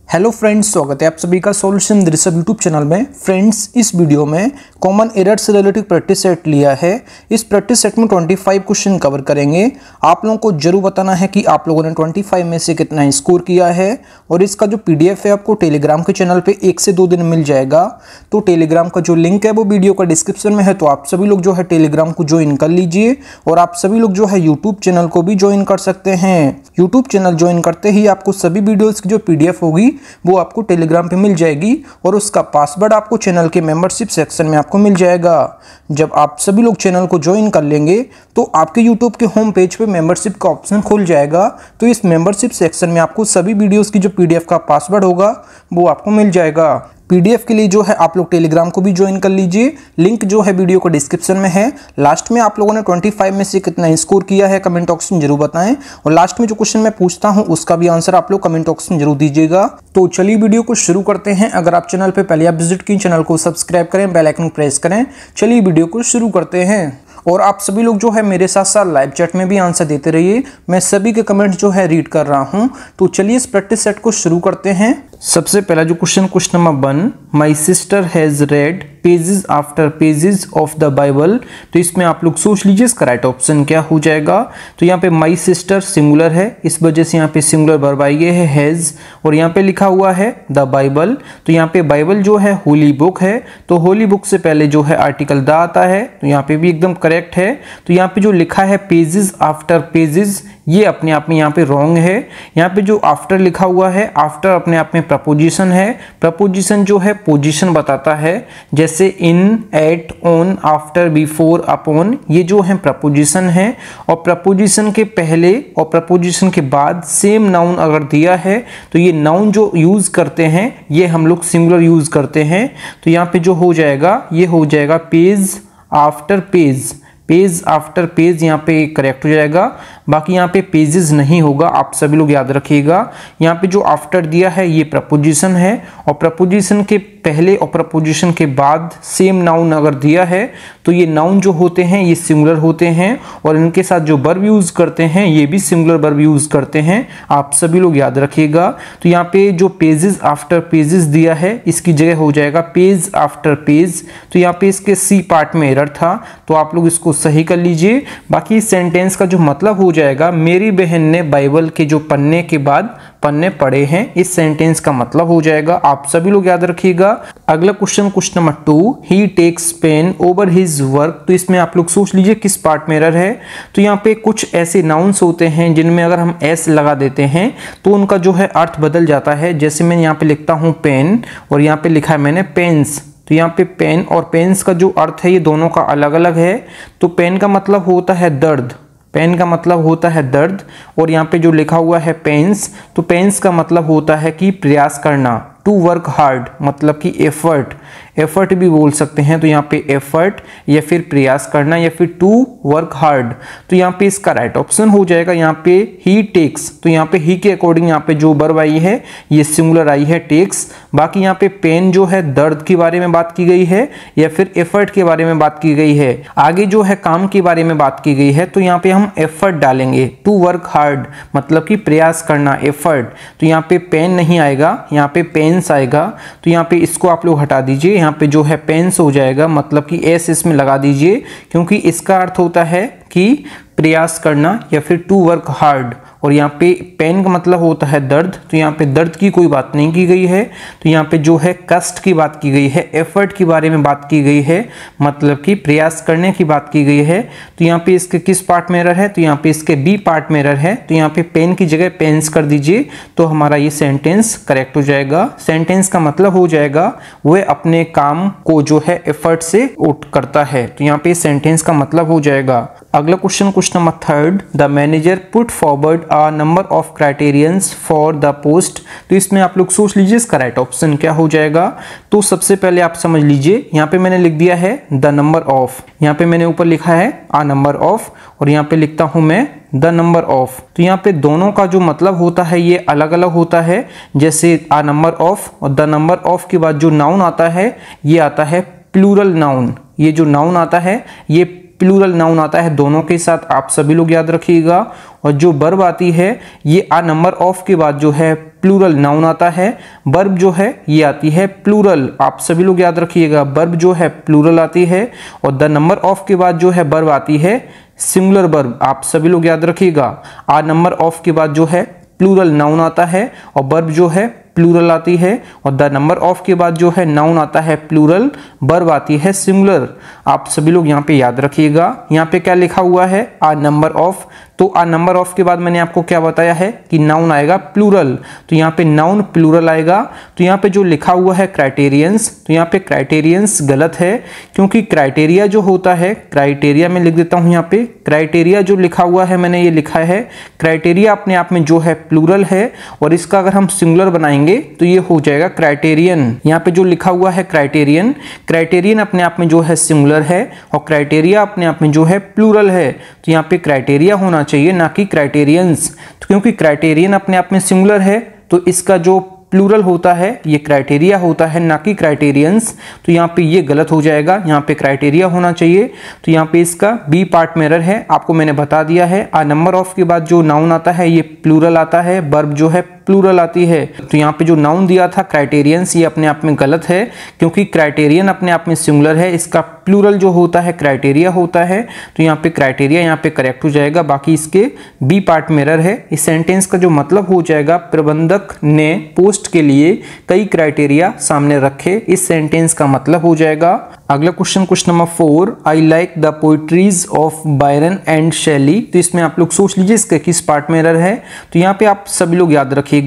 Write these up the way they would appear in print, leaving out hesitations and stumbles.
Hello friends, स्वागत है आप सभी का सॉल्यूशन दृश्य यूट्यूब चैनल में। फ्रेंड्स, इस वीडियो में कॉमन एरर से रिलेटेड प्रैक्टिस सेट लिया है। इस प्रैक्टिस सेट में 25 क्वेश्चन कवर करेंगे। आप लोगों को जरूर बताना है कि आप लोगों ने 25 में से कितना स्कोर किया है। और इसका जो पीडीएफ है आपको टेलीग्राम के चैनल पे 1 से 2 दिन मिल जाएगा। तो टेलीग्राम का जो लिंक है वो वीडियो का डिस्क्रिप्शन में है, तो आप सभी लोग जो है टेलीग्राम को ज्वाइन कर लीजिए। और आप सभी लोग जो है यूट्यूब चैनल को भी ज्वाइन कर सकते हैं। यूट्यूब चैनल ज्वाइन करते ही आपको सभी वीडियोस की जो पीडीएफ होगी वो आपको टेलीग्राम पे मिल जाएगी और उसका पासवर्ड आपको चैनल के मेंबरशिप सेक्शन में आपको मिल जाएगा। जब आप सभी लोग चैनल को ज्वाइन कर लेंगे तो आपके यूट्यूब के होम पेज पे मेंबरशिप का ऑप्शन खुल जाएगा। तो इस मेंबरशिप सेक्शन में आपको सभी वीडियोस की जो पीडीएफ का पासवर्ड होगा वो आपको मिल जाएगा। पीडीएफ के लिए जो है आप लोग टेलीग्राम को भी ज्वाइन कर लीजिए। लिंक जो है वीडियो को डिस्क्रिप्शन में है। लास्ट में आप लोगों ने 25 में से कितना स्कोर किया है कमेंट ऑप्शन में जरूर बताएं। और लास्ट में जो क्वेश्चन मैं पूछता हूं उसका भी आंसर आप लोग कमेंट ऑप्शन में जरूर दीजिएगा। तो चलिए वीडियो को शुरू करते हैं। अगर आप चैनल पर पहले आप विजिट की, चैनल को सब्सक्राइब करें, बेल आइकन प्रेस करें। चलिए वीडियो को शुरू करते हैं। और आप सभी लोग जो है मेरे साथ साथ लाइव चैट में भी आंसर देते रहिए। मैं सभी के कमेंट जो है रीड कर रहा हूं। तो चलिए इस प्रैक्टिस सेट को शुरू करते हैं। सबसे पहला जो question number 1, my sister has red pages after pages of the Bible. तो इसमें आप लोग सोच लीजिए इसका राइट ऑप्शन क्या हो जाएगा। तो यहाँ पे माई सिस्टर सिंगुलर है, इस वजह से यहाँ पे सिंगुलर वर्ब आई है हैज। और यहाँ पे लिखा हुआ है द बाइबल। तो यहाँ पे बाइबल जो है होली बुक है, तो होली बुक से पहले जो है आर्टिकल द आता है। तो यहाँ पे भी एकदम करेक्ट है। तो यहाँ पे जो लिखा है पेजेस आफ्टर पेजेस, ये अपने आप में यहाँ पे रॉन्ग है। यहाँ पे जो आफ्टर लिखा हुआ है, आफ्टर अपने आप में प्रपोजिशन है। प्रपोजिशन जो है पोजीशन बताता है, जैसे in, at, on, after, before, upon, ये जो है प्रपोजिशन है। और प्रपोजिशन के पहले और प्रपोजिशन के बाद सेम नाउन अगर दिया है तो ये नाउन जो यूज करते हैं ये हम लोग सिंगुलर यूज करते हैं। तो यहाँ पे जो हो जाएगा ये हो जाएगा page after page. Page after page यहाँ पे करेक्ट हो जाएगा। बाकी यहाँ पे पेजेस नहीं होगा, आप सभी लोग याद रखिएगा। यहाँ पे जो आफ्टर दिया है ये प्रपोजिशन है और प्रपोजिशन के पहले और प्रपोजिशन के बाद सेम नाउन अगर दिया है तो ये नाउन जो होते हैं ये सिंगुलर होते हैं और इनके साथ जो वर्ब यूज करते हैं ये भी सिंगुलर वर्ब यूज करते हैं, आप सभी लोग याद रखिएगा। तो यहाँ पे जो पेजेस आफ्टर पेजेस दिया है इसकी जगह हो जाएगा पेज आफ्टर पेज। तो यहाँ पे इसके सी पार्ट में एरर था, तो आप लोग इसको सही कर लीजिए। बाकी इस सेंटेंस का जो मतलब हो जाएगा, मेरी बहन ने बाइबल के जो पन्ने के बाद पन्ने पढ़े हैं, इस सेंटेंस का मतलब हो जाएगा। आप सभी लोग याद रखिएगा। अगला question number 2, he takes pain over his work. तो इसमें आप लोग सोच लीजिए किस पार्ट में एरर है। तो यहाँ पे कुछ ऐसे नाउन्स होते हैं जिनमें अगर हम एस लगा देते हैं तो उनका जो है अर्थ बदल जाता है। जैसे मैं यहाँ पे लिखता हूँ पेन और यहाँ पे लिखा है मैंने पेन्स। तो यहाँ पे पेन और पेन्स का जो अर्थ है ये दोनों का अलग अलग है। तो पेन का मतलब होता है दर्द, पेन का मतलब होता है दर्द। और यहाँ पे जो लिखा हुआ है पेंस, तो पेंस का मतलब होता है कि प्रयास करना, टू वर्क हार्ड, मतलब कि एफर्ट, एफर्ट भी बोल सकते हैं। तो यहाँ पे एफर्ट या फिर प्रयास करना या फिर टू वर्क हार्ड। तो यहाँ पे इसका राइट ऑप्शन हो जाएगा यहाँ पे ही टेक्स। तो यहाँ पे ही के अकॉर्डिंग यहाँ पे जो वर्ब आई है ये सिंगुलर आई है टेक्स। बाकी यहाँ पे पेन जो है दर्द के बारे में बात की गई है या फिर एफर्ट के बारे में बात की गई है। आगे जो है काम के बारे में बात की गई है, तो यहाँ पे हम एफर्ट डालेंगे, टू वर्क हार्ड मतलब कि प्रयास करना, एफर्ट। तो यहाँ पे पेन नहीं आएगा, यहाँ पे पेन्स आएगा। तो यहाँ पे इसको आप लोग हटा दीजिए, यहाँ पे जो है पेन्स हो जाएगा, मतलब कि एस इसमें लगा दीजिए, क्योंकि इसका अर्थ होता है कि प्रयास करना या फिर टू वर्क हार्ड। और यहाँ पे पेन का मतलब होता है दर्द, तो यहाँ पे दर्द की कोई बात नहीं की गई है। तो यहाँ पे जो है कष्ट की बात की गई है, एफर्ट के बारे में बात की गई है, मतलब कि प्रयास करने की बात की गई है। तो यहाँ पे इसके किस पार्ट में एरर है, तो यहाँ पे इसके बी पार्ट में एरर है। तो यहाँ पे पेन की जगह पेन्स कर दीजिए, तो हमारा ये सेंटेंस करेक्ट हो जाएगा। सेंटेंस का मतलब हो जाएगा वह अपने काम को जो है एफर्ट से करता है। तो यहाँ पे सेंटेंस का मतलब हो जाएगा। अगला question number 3, the manager put forward a number of criterions for the post. तो इसमें आप लोग सोच लीजिए इसका राइट ऑप्शन क्या हो जाएगा। तो सबसे पहले आप समझ लीजिए, यहाँ पे मैंने लिख दिया है द नंबर ऑफ, यहाँ पे मैंने ऊपर लिखा है अ नंबर ऑफ और यहाँ पे लिखता हूं मैं द नंबर ऑफ। तो यहाँ पे दोनों का जो मतलब होता है ये अलग अलग होता है। जैसे अ नंबर ऑफ और द नंबर ऑफ के बाद जो नाउन आता है ये आता है प्लूरल नाउन। ये जो नाउन आता है ये प्लूरल नाउन आता है दोनों के साथ, आप सभी लोग याद रखिएगा। और जो वर्ब आती है ये आ नंबर ऑफ के बाद जो है प्लूरल नाउन आता है, वर्ब जो है ये आती है प्लूरल, आप सभी लोग याद रखिएगा, वर्ब जो है प्लूरल आती है। और द नंबर ऑफ के बाद जो है वर्ब आती है सिंगुलर वर्ब, आप सभी लोग याद रखिएगा। आ नंबर ऑफ के बाद जो है प्लूरल नाउन आता है और वर्ब जो है प्लूरल आती है। और द नंबर ऑफ के बाद जो है नाउन आता है प्लूरल, वर्ब आती है सिंगुलर, आप सभी लोग यहाँ पे याद रखिएगा। यहाँ पे क्या लिखा हुआ है आ नंबर ऑफ, तो आ नंबर ऑफ के बाद मैंने आपको क्या बताया है कि नाउन आएगा प्लूरल, तो यहाँ पे नाउन प्लूरल आएगा। तो यहाँ पे जो लिखा हुआ है क्राइटेरियंस, तो यहाँ पे क्राइटेरियंस गलत है, क्योंकि क्राइटेरिया जो होता है, क्राइटेरिया में लिख देता हूँ यहाँ पे, क्राइटेरिया जो लिखा हुआ है मैंने ये लिखा है क्राइटेरिया अपने आप में जो है प्लूरल है, और इसका अगर हम सिंगुलर बनाएंगे तो ये हो जाएगा क्राइटेरियन। यहाँ पे जो लिखा हुआ है क्राइटेरियन, क्राइटेरियन अपने आप में जो है सिंगुलर है और क्राइटेरिया अपने आप में जो है प्लूरल है, तो यहाँ पे क्राइटेरिया होना चाहिए ना कि क्राइटेरियंस। तो क्योंकि क्राइटेरियन अपने आप में सिंगुलर है तो इसका जो प्लूरल होता है ये क्राइटेरिया होता है ना कि क्राइटेरियंस, तो यहाँ पे ये गलत हो जाएगा, यहाँ पे क्राइटेरिया होना चाहिए। तो यहाँ पे इसका बी पार्ट में एरर है, आपको मैंने बता दिया है। आ नंबर ऑफ के बाद जो नाउन आता है ये प्लूरल आता है, वर्ब जो है प्लूरल आती है। तो यहाँ पे जो नाउन दिया था क्राइटेरियंस ये अपने आप में गलत है, क्योंकि क्राइटेरियन अपने आप में सिंगुलर है, इसका प्लूरल जो होता है क्राइटेरिया होता है। तो यहाँ पे क्राइटेरिया यहाँ पे करेक्ट हो जाएगा, बाकी इसके बी पार्ट में एरर है। इस सेंटेंस का जो मतलब हो जाएगा प्रबंधक ने पोस्ट के लिए कई क्राइटेरिया सामने रखे, इस सेंटेंस का मतलब हो जाएगा। अगला question, question number 4, I like the poetries of Byron and Shelley. तो इसमें आप लोग सोच लीजिए इसके किस पार्ट में एरर है। तो यहाँ पे आप सभी लोग याद रखिएगा,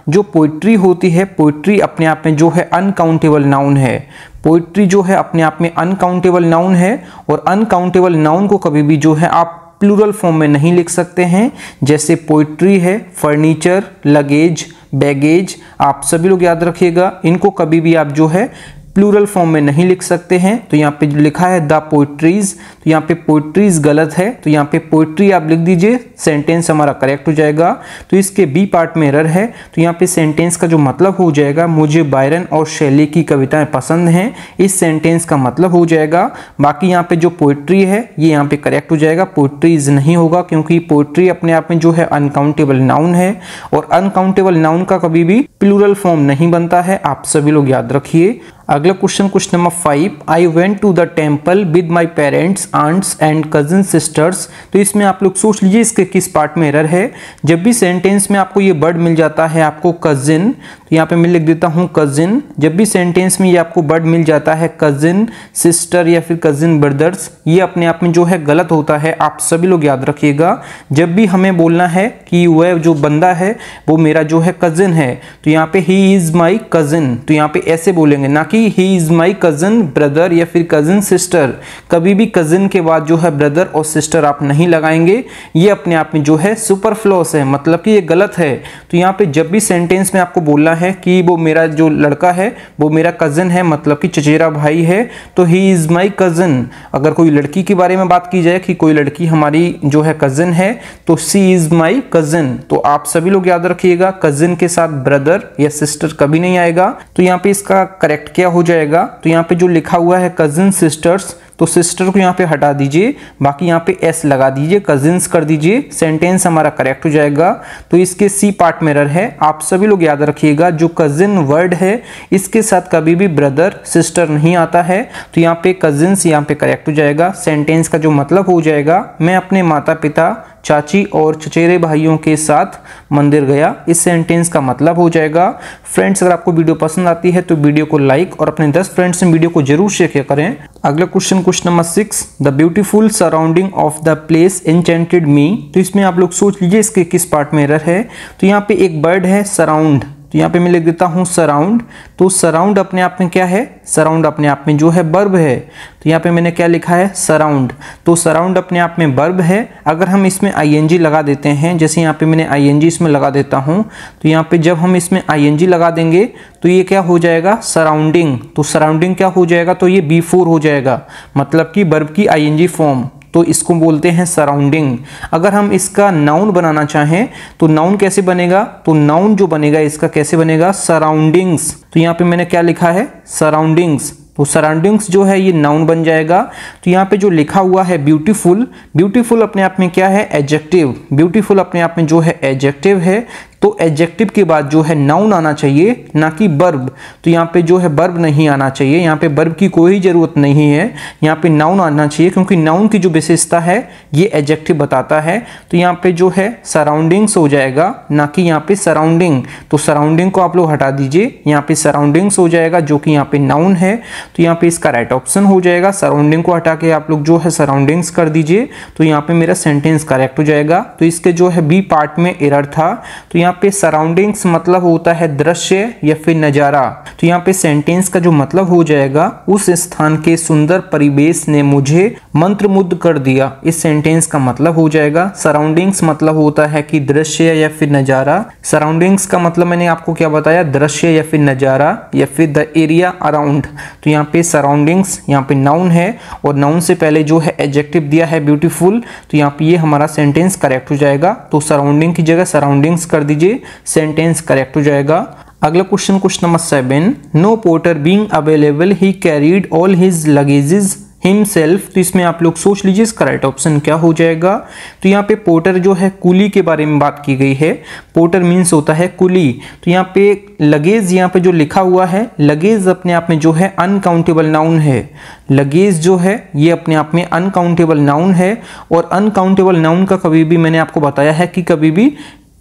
जो पोइट्री होती है, पोइट्री अपने आप में जो है अनकाउंटेबल नाउन है, पोइट्री जो है अपने आप में अनकाउंटेबल नाउन है, और अनकाउंटेबल नाउन को कभी भी जो है आप प्लूरल फॉर्म में नहीं लिख सकते हैं। जैसे पोइट्री है फर्नीचर, लगेज, बैगेज, आप सभी लोग याद रखिएगा, इनको कभी भी आप जो है प्लूरल फॉर्म में नहीं लिख सकते हैं। तो यहाँ पे लिखा है द पोइट्रीज, तो यहाँ पे पोइट्रीज गलत है, तो यहाँ पे पोइट्री आप लिख दीजिए, सेंटेंस हमारा करेक्ट हो जाएगा। तो इसके बी पार्ट में एरर है, तो यहाँ पे सेंटेंस का जो मतलब हो जाएगा मुझे बायरन और शेली की कविताएं पसंद हैं, इस सेंटेंस का मतलब हो जाएगा। बाकी यहाँ पे जो पोइट्री है ये यहाँ पे करेक्ट हो जाएगा, पोइट्रीज नहीं होगा, क्योंकि पोइट्री अपने आप में जो है अनकाउंटेबल नाउन है, और अनकाउंटेबल नाउन का कभी भी प्लूरल फॉर्म नहीं बनता है, आप सभी लोग याद रखिए। अगला question, question number 5, I went to the temple with my parents, aunts and cousin sisters. तो इसमें आप लोग सोच लीजिए इसके किस पार्ट में एरर है। जब भी सेंटेंस में आपको ये वर्ड मिल जाता है आपको कजिन, तो यहाँ पे मैं लिख देता हूँ कजिन। जब भी सेंटेंस में ये आपको वर्ड मिल जाता है कजिन, सिस्टर या फिर कजिन ब्रदर्स, ये अपने आप में जो है गलत होता है, आप सभी लोग याद रखिएगा। जब भी हमें बोलना है कि वह जो बंदा है वो मेरा जो है कजिन है, तो यहाँ पे ही इज माई कजिन, तो यहाँ पे ऐसे बोलेंगे, ना कि he is my cousin brother या फिर कजिन सिस्टर। कभी भी कजिन के बाद जो है ब्रदर और सिस्टर आप नहीं लगाएंगे, ये अपने आप में जो है सुपरफ्लूअस है, मतलब कि ये गलत है। तो यहाँ पे जब भी सेंटेंस में आपको बोलना है कि वो मेरा जो लड़का है वो मेरा कजिन है, मतलब कि चचेरा भाई है, तो ही इज माई कजिन। अगर कोई लड़की के बारे में बात की जाए कि कोई लड़की हमारी जो है कजिन है, तो सी इज माई कजिन। तो आप सभी लोग याद रखिएगा, कजिन के साथ ब्रदर या सिस्टर कभी नहीं आएगा। तो यहाँ पे इसका करेक्ट क्या हो जाएगा, तो यहाँ पे जो लिखा हुआ है कजिन सिस्टर्स, तो सिस्टर को यहाँ पे हटा दीजिए, बाकी यहाँ पे एस लगा दीजिए, कजिन्स कर दीजिए, सेंटेंस हमारा करेक्ट हो जाएगा। तो इसके सी पार्ट में एरर है, आप सभी लोग याद रखिएगा, जो कजिन वर्ड है इसके साथ कभी भी ब्रदर सिस्टर नहीं आता है, तो यहाँ पे कजिन्स यहाँ पे करेक्ट हो जाएगा। सेंटेंस का जो मतलब हो जाएगा, मैं अपने माता पिता, चाची और चचेरे भाइयों के साथ मंदिर गया, इस सेंटेंस का मतलब हो जाएगा। फ्रेंड्स, अगर आपको वीडियो पसंद आती है तो वीडियो को लाइक और अपने 10 फ्रेंड्स में वीडियो को जरूर शेयर करें। अगला question, question number 6, the beautiful surrounding of the place enchanted me. तो इसमें आप लोग सोच लीजिए इसके किस पार्ट में एरर है। तो यहाँ पे एक वर्ड है सराउंड, तो यहाँ पे मैं लिख देता हूँ सराउंड। तो सराउंड अपने आप में क्या है, सराउंड अपने आप में जो है वर्ब है, तो यहाँ पे मैंने क्या लिखा है सराउंड। तो सराउंड अपने आप में वर्ब है, अगर हम इसमें आईएनजी लगा देते हैं, जैसे यहाँ पे मैंने आईएनजी इसमें लगा देता हूँ, तो यहाँ पे जब हम इसमें आईएनजी लगा देंगे तो ये क्या हो जाएगा सराउंडिंग। तो सराउंडिंग क्या हो जाएगा, तो ये B4 हो जाएगा, मतलब कि वर्ब की आईएनजी फॉर्म, तो इसको बोलते हैं सराउंडिंग। अगर हम इसका नाउन बनाना चाहें तो नाउन कैसे बनेगा, तो नाउन जो बनेगा इसका कैसे बनेगा सराउंडिंग्स। तो यहाँ पे मैंने क्या लिखा है सराउंडिंग्स, तो सराउंडिंग्स जो है ये नाउन बन जाएगा। तो यहाँ पे जो लिखा हुआ है ब्यूटीफुल, ब्यूटीफुल अपने आप में क्या है, एडजेक्टिव। ब्यूटीफुल अपने आप में जो है एडजेक्टिव है, तो एडजेक्टिव के बाद जो है नाउन आना चाहिए, ना कि वर्ब। तो यहाँ पे जो है वर्ब नहीं आना चाहिए, यहाँ पे वर्ब की कोई ज़रूरत नहीं है, यहाँ पे नाउन आना चाहिए, क्योंकि नाउन की जो विशेषता है ये एडजेक्टिव बताता है। तो यहाँ पे जो है सराउंडिंग्स हो जाएगा, ना कि यहाँ पे सराउंडिंग। तो सराउंडिंग को आप लोग हटा दीजिए, यहाँ पे सराउंडिंग्स हो जाएगा जो कि यहाँ पे नाउन है। तो यहाँ पे इसका राइट ऑप्शन हो जाएगा, सराउंडिंग को हटा के आप लोग जो है सराउंडिंग्स कर दीजिए, तो यहाँ पे मेरा सेंटेंस करेक्ट हो जाएगा। तो इसके जो है बी पार्ट में एरर था। तो यहाँ पे सराउंडिंग्स मतलब होता है दृश्य या फिर नजारा। तो यहाँ पे सेंटेंस का जो मतलब हो जाएगा, उस स्थान के सुंदर परिवेश ने मुझे मंत्रमुग्ध कर दिया। इस सेंटेंस का मतलब हो जाएगा सराउंडिंग्स मतलब होता है कि दृश्य या फिर नजारा। सराउंडिंग्स का मतलब मैंने आपको क्या बताया, दृश्य या फिर नजारा या फिर द एरिया अराउंड। तो यहाँ पे सराउंडिंग्स यहाँ पे नाउन है, और नाउन से पहले जो है एडजेक्टिव दिया है ब्यूटीफुल। तो यहाँ पे ये हमारा सेंटेंस करेक्ट हो जाएगा। तो सराउंडिंग की जगह सराउंडिंग्स कर दीजिए, सेंटेंस करेक्ट हो जाएगा। अगला question number 7, no porter being available he carried all his luggages himself. तो इसमें आप लोग सोच लीजिए इसका राइट ऑप्शन क्या हो जाएगा। तो यहाँ पे पोर्टर जो है कुली के बारे में बात की गई है। पोर्टर मीन्स होता है कुली। तो यहाँ पे लगेज, यहाँ पे जो लिखा हुआ है लगेज अपने आप में जो है अनकाउंटेबल नाउन है। लगेज जो है ये अपने आप में अनकाउंटेबल नाउन है, और अनकाउंटेबल नाउन का कभी भी मैंने आपको बताया है कि कभी भी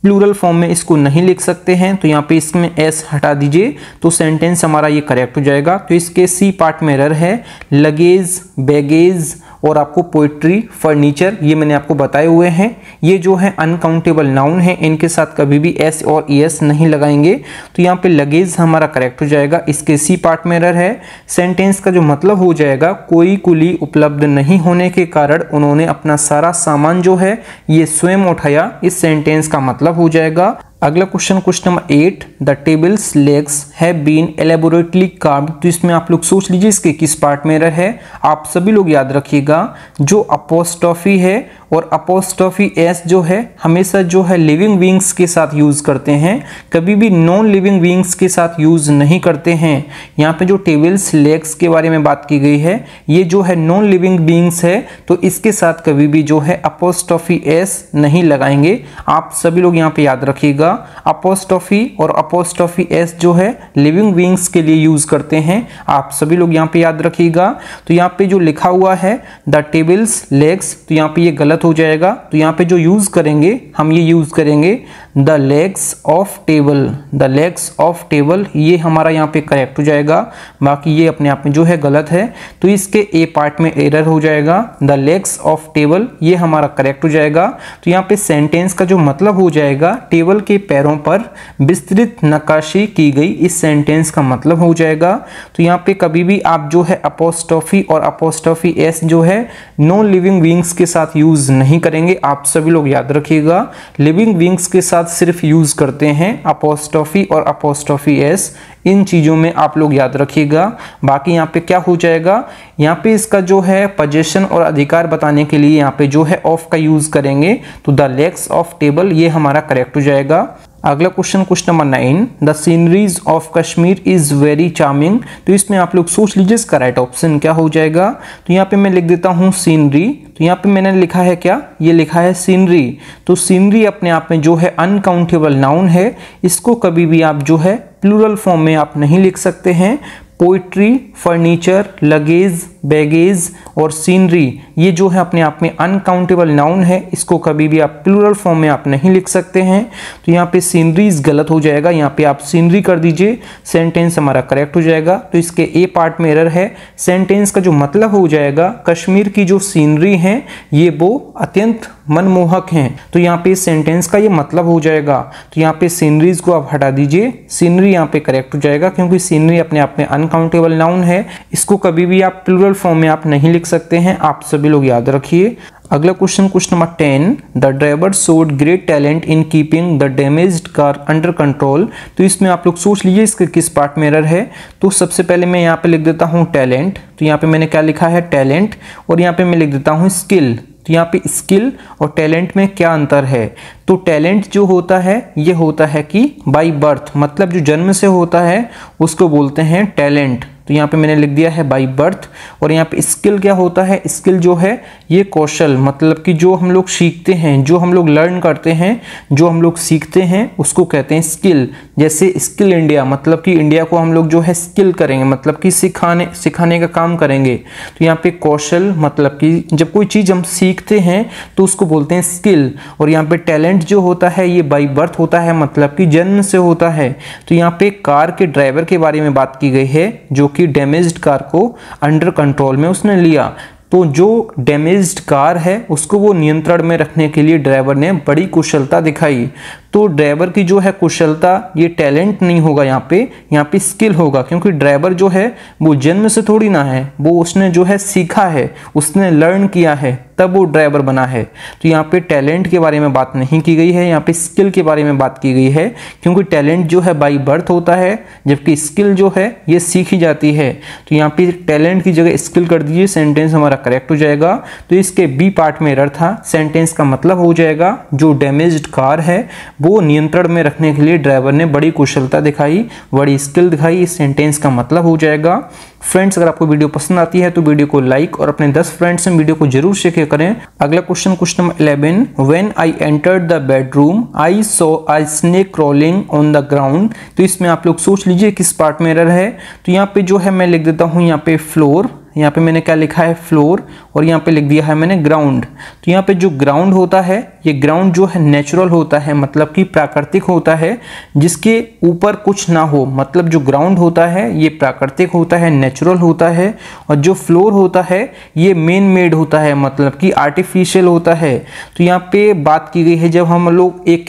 प्लूरल फॉर्म में इसको नहीं लिख सकते हैं। तो यहाँ पे इसमें एस हटा दीजिए, तो सेंटेंस हमारा ये करेक्ट हो जाएगा। तो इसके सी पार्ट में एरर है, लगेज, बैगेज और आपको पोइट्री, फर्नीचर, ये मैंने आपको बताए हुए हैं। ये जो है अनकाउंटेबल नाउन है, इनके साथ कभी भी एस और ईएस नहीं लगाएंगे। तो यहाँ पे लगेज हमारा करेक्ट हो जाएगा। इसके सी पार्ट में एरर है। सेंटेंस का जो मतलब हो जाएगा, कोई कुली उपलब्ध नहीं होने के कारण उन्होंने अपना सारा सामान जो है ये स्वयं उठाया। इस सेंटेंस का मतलब हो जाएगा। अगला question number 8, the tables legs have been elaborately carved. तो इसमें आप लोग सोच लीजिए इसके किस पार्ट में एरर है। आप सभी लोग याद रखिएगा, जो अपोस्ट्रोफी है और अपोस्ट्रोफी एस जो है हमेशा जो है लिविंग बीइंग्स के साथ यूज करते हैं, कभी भी नॉन लिविंग बीइंग्स के साथ यूज नहीं करते हैं। यहाँ पे जो टेबल्स लेग्स के बारे में बात की गई है, ये जो है नॉन लिविंग बीइंग्स है, तो इसके साथ कभी भी जो है अपोस्ट्रोफी एस नहीं लगाएंगे। आप सभी लोग यहाँ पे याद रखिएगा, अपोस्ट्रोफी और अपोस्ट्रोफी एस जो है लिविंग बीइंग्स के लिए यूज करते हैं। आप सभी लोग यहाँ पे याद रखिएगा। तो यहाँ पे जो लिखा हुआ है द टेबल्स लेग्स, तो यहाँ पे ये गलत हो जाएगा। तो यहाँ पे जो यूज करेंगे हम, ये यूज करेंगे the legs of table. The legs of table ये हमारा यहाँ पे करेक्ट हो जाएगा। बाकी ये अपने आप में जो है गलत है, तो इसके ए पार्ट में एरर हो जाएगा। द लेग्स ऑफ टेबल ये हमारा करेक्ट हो जाएगा। तो यहाँ पे सेंटेंस का जो मतलब हो जाएगा, टेबल के पैरों पर विस्तृत नक्काशी की गई। इस सेंटेंस का मतलब हो जाएगा। तो यहाँ पे कभी भी आप जो है अपोस्ट्रोफी और अपोस्ट्रोफी एस जो है नॉन लिविंग बीइंग्स के साथ यूज नहीं करेंगे। आप सभी लोग याद रखिएगा, लिविंग बीइंग्स के साथ सिर्फ यूज करते हैं अपोस्ट्रोफी और अपोस्ट्रोफी एस। इन चीजों में आप लोग याद रखिएगा। बाकी यहाँ पे क्या हो जाएगा, यहाँ पे इसका जो है पोजीशन और अधिकार बताने के लिए यहाँ पे जो है ऑफ का यूज करेंगे। तो द लेग्स ऑफ टेबल ये हमारा करेक्ट हो जाएगा। अगला question number 9, the sceneries of Kashmir is very charming. तो इसमें आप लोग सोच लीजिए इसका राइट ऑप्शन क्या हो जाएगा। तो यहाँ पे मैं लिख देता हूँ सीनरी। तो यहाँ पे मैंने लिखा है क्या, ये लिखा है सीनरी। तो सीनरी अपने आप में जो है अनकाउंटेबल नाउन है, इसको कभी भी आप जो है प्लूरल फॉर्म में आप नहीं लिख सकते हैं। पोइट्री, फर्नीचर, लगेज, बैगेज और सीनरी ये जो है अपने आप में अनकाउंटेबल नाउन है, इसको कभी भी आप प्लूरल फॉर्म में आप नहीं लिख सकते हैं। तो यहाँ पे सीनरीज गलत हो जाएगा, यहाँ पे आप सीनरी कर दीजिए, सेंटेंस हमारा करेक्ट हो जाएगा। तो इसके ए पार्ट में एरर है। सेंटेंस का जो मतलब हो जाएगा, कश्मीर की जो सीनरी है ये वो अत्यंत मनमोहक हैं। तो यहाँ पे सेंटेंस का ये मतलब हो जाएगा। तो यहाँ पे सीनरीज को आप हटा दीजिए, सीनरी यहाँ पे करेक्ट हो जाएगा, क्योंकि सीनरी अपने आप में अनकाउंटेबल नाउन है, इसको कभी भी आप प्लूरल फॉर्म में आप नहीं लिख सकते हैं। आप सभी लोग याद रखिए। अगला question number 10, the driver showed great talent in keeping the damaged car under control. तो इसमें आप लोग सोच लीजिए इसके किस पार्ट में एरर है। तो सबसे पहले मैं यहाँ पे लिख देता हूँ टैलेंट। तो यहाँ पे मैंने क्या लिखा है, टैलेंट, और यहाँ पे मैं लिख देता हूँ स्किल। तो यहाँ पे स्किल और टैलेंट में क्या अंतर है। तो टैलेंट जो होता है ये होता है कि बाय बर्थ, मतलब जो जन्म से होता है उसको बोलते हैं टैलेंट। तो यहाँ पे मैंने लिख दिया है बाय बर्थ। और यहाँ पे स्किल क्या होता है, स्किल जो है ये कौशल, मतलब कि जो हम लोग सीखते हैं, जो हम लोग लर्न करते हैं, जो हम लोग सीखते हैं उसको कहते हैं स्किल। जैसे स्किल इंडिया, मतलब कि इंडिया को हम लोग जो है स्किल करेंगे, मतलब कि सिखाने का काम करेंगे। तो यहाँ पे कौशल मतलब कि जब कोई चीज़ हम सीखते हैं तो उसको बोलते हैं स्किल। और यहाँ पे टैलेंट जो होता है ये बाय बर्थ होता है, मतलब कि जन्म से होता है। तो यहाँ पे कार के ड्राइवर के बारे में बात की गई है जो कि डैमेज्ड कार को अंडर कंट्रोल में उसने लिया। तो जो डैमेज्ड कार है उसको वो नियंत्रण में रखने के लिए ड्राइवर ने बड़ी कुशलता दिखाई। तो ड्राइवर की जो है कुशलता, ये टैलेंट नहीं होगा, यहाँ पे स्किल होगा, क्योंकि ड्राइवर जो है वो जन्म से थोड़ी ना है, वो उसने जो है सीखा है, उसने लर्न किया है, तब वो ड्राइवर बना है। तो यहाँ पे टैलेंट के बारे में बात नहीं की गई है, यहाँ पे स्किल के बारे में बात की गई है, क्योंकि टैलेंट जो है बाय बर्थ होता है, जबकि स्किल जो है ये सीखी जाती है। तो यहाँ पे टैलेंट की जगह स्किल कर दीजिए, सेंटेंस हमारा करेक्ट हो जाएगा। तो इसके बी पार्ट में एरर था, सेंटेंस का मतलब हो जाएगा जो डैमेज्ड कार है वो नियंत्रण में रखने के लिए ड्राइवर ने बड़ी कुशलता दिखाई, बड़ी स्किल दिखाई। इस सेंटेंस का मतलब हो जाएगा। फ्रेंड्स, अगर आपको वीडियो पसंद आती है तो वीडियो को लाइक और अपने 10 फ्रेंड्स से वीडियो को जरूर शेयर करें। अगला question number 11, when I entered the bedroom I saw a snake crawling on the ground. तो इसमें आप लोग सोच लीजिए किस पार्ट में एरर है। तो यहाँ पे जो है मैं लिख देता हूँ यहाँ पे फ्लोर, यहाँ पे मैंने क्या लिखा है फ्लोर, और यहाँ पे लिख दिया है मैंने ग्राउंड। तो यहाँ पे जो ग्राउंड होता है, ये ग्राउंड जो है नेचुरल होता है, मतलब कि प्राकृतिक होता है, जिसके ऊपर कुछ ना हो। मतलब जो ग्राउंड होता है ये प्राकृतिक होता है, नेचुरल होता है। और जो फ्लोर होता है ये मेन मेड होता है, मतलब कि आर्टिफिशियल होता है। तो यहाँ पे बात की गई है जब हम लोग एक